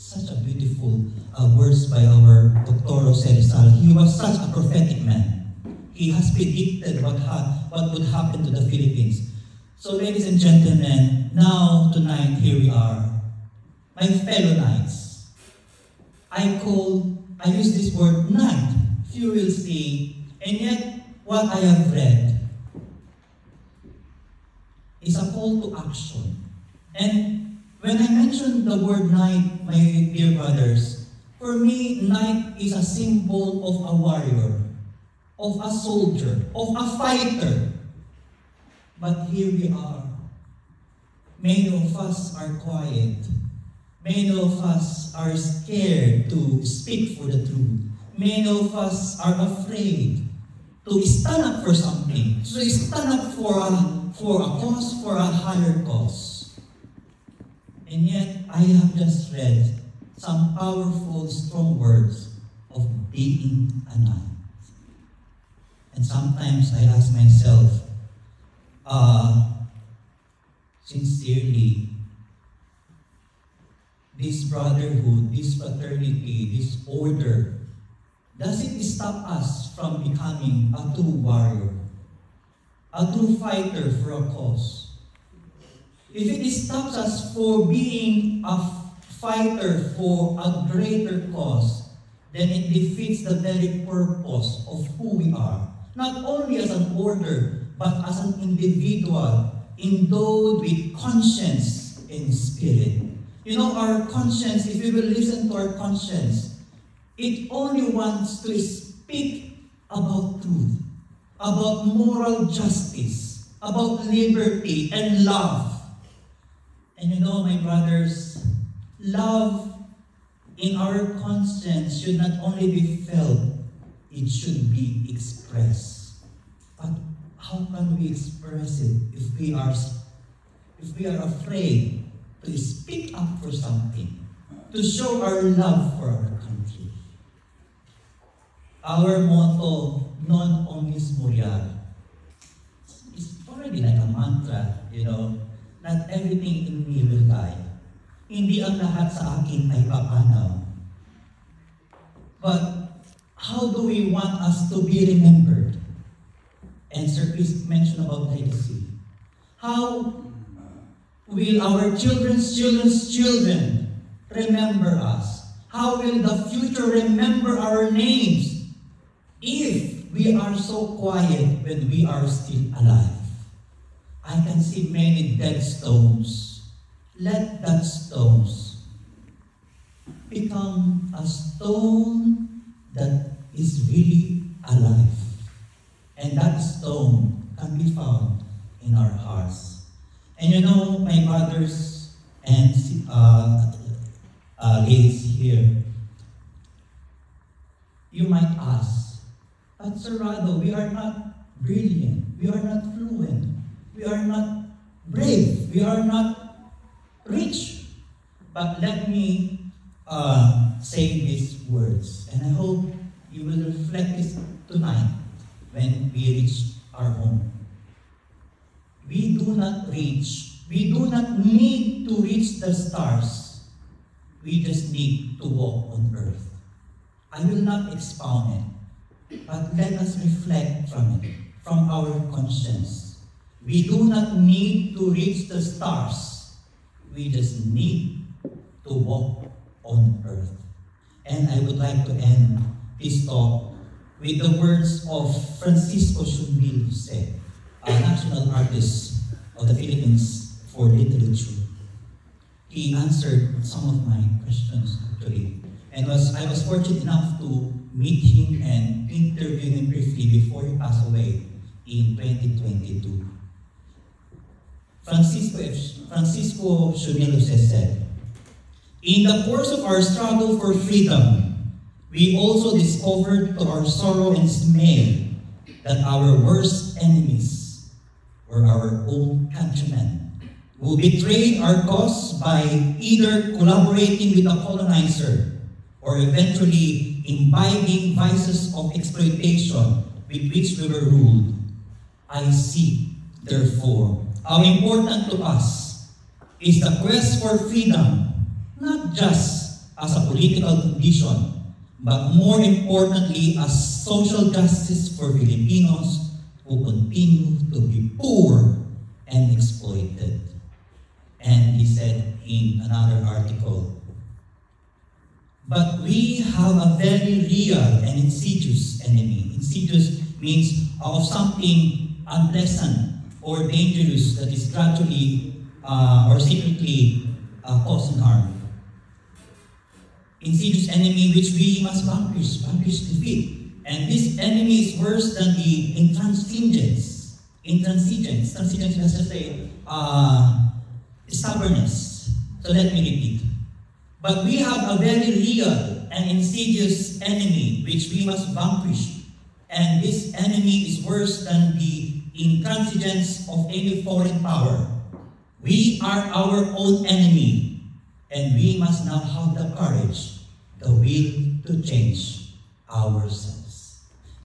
such a beautiful words by our Dr. Jose Rizal. He was such a prophetic man. He has predicted what would happen to the Philippines. So ladies and gentlemen, now tonight here we are. My fellow knights. I use this word knight. Few will see, and yet what I have read is a call to action. And when I mention the word knight, my dear brothers, for me, knight is a symbol of a warrior, of a soldier, of a fighter. But here we are. Many of us are quiet. Many of us are scared to speak for the truth. Many of us are afraid to stand up for something, to stand up for a cause, for a higher cause. And yet, I have just read some powerful, strong words of being a knight. And sometimes I ask myself, sincerely, this brotherhood, this fraternity, this order, does it stop us from becoming a true warrior, a true fighter for a cause? If it stops us for being a fighter for a greater cause, then it defeats the very purpose of who we are. Not only as an order, but as an individual, endowed with conscience and spirit. You know, our conscience, if we will listen to our conscience, it only wants to speak about truth, about moral justice, about liberty and love. And you know, my brothers, love in our conscience should not only be felt, it should be expressed. But how can we express it if we are afraid to speak up for something, to show our love for our country? Our motto, non omnis moriar, is already like a mantra, you know. Not everything in me will die. Hindi ang lahat sa akin ay papanaw. But how do we want us to be remembered? And Sir Chris mentioned about legacy. How will our children's children remember us? How will the future remember our names if we are so quiet when we are still alive? I can see many dead stones. Let that stones become a stone that is really alive. And that stone can be found in our hearts. And you know, my brothers and ladies here, you might ask, but Sir Rado, we are not brilliant, we are not fluent, we are not brave, we are not rich. But let me say these words, and I hope you will reflect this tonight when we reach our home. We do not need to reach the stars. We just need to walk on earth. I will not expound it, but let us reflect from it, from our conscience. We do not need to reach the stars. We just need to walk on earth. And I would like to end this talk with the words of Francisco Zumbil Jose, a national artist of the Philippines for literature. He answered some of my questions actually. And I was fortunate enough to meet him and interview him briefly before he passed away in 2022. Francisco Zumbil Jose said, "In the course of our struggle for freedom, we also discovered to our sorrow and dismay that our worst enemies were our own countrymen, who betrayed our cause by either collaborating with the colonizer or eventually imbibing vices of exploitation with which we were ruled. I see, therefore, how important to us is the quest for freedom, not just as a political condition, but more importantly as social justice for Filipinos who continue to be poor and exploited. And he said in another article, but we have a very real and insidious enemy. Insidious means of something unpleasant or dangerous that is gradually or secretly causing harm. Insidious enemy which we must vanquish, defeat. And this enemy is worse than the intransigence. Intransigence, let's just say, stubbornness. So let me repeat. But we have a very real and insidious enemy which we must vanquish. And this enemy is worse than the intransigence of any foreign power. We are our own enemy, and we must now have the courage, the will to change ourselves.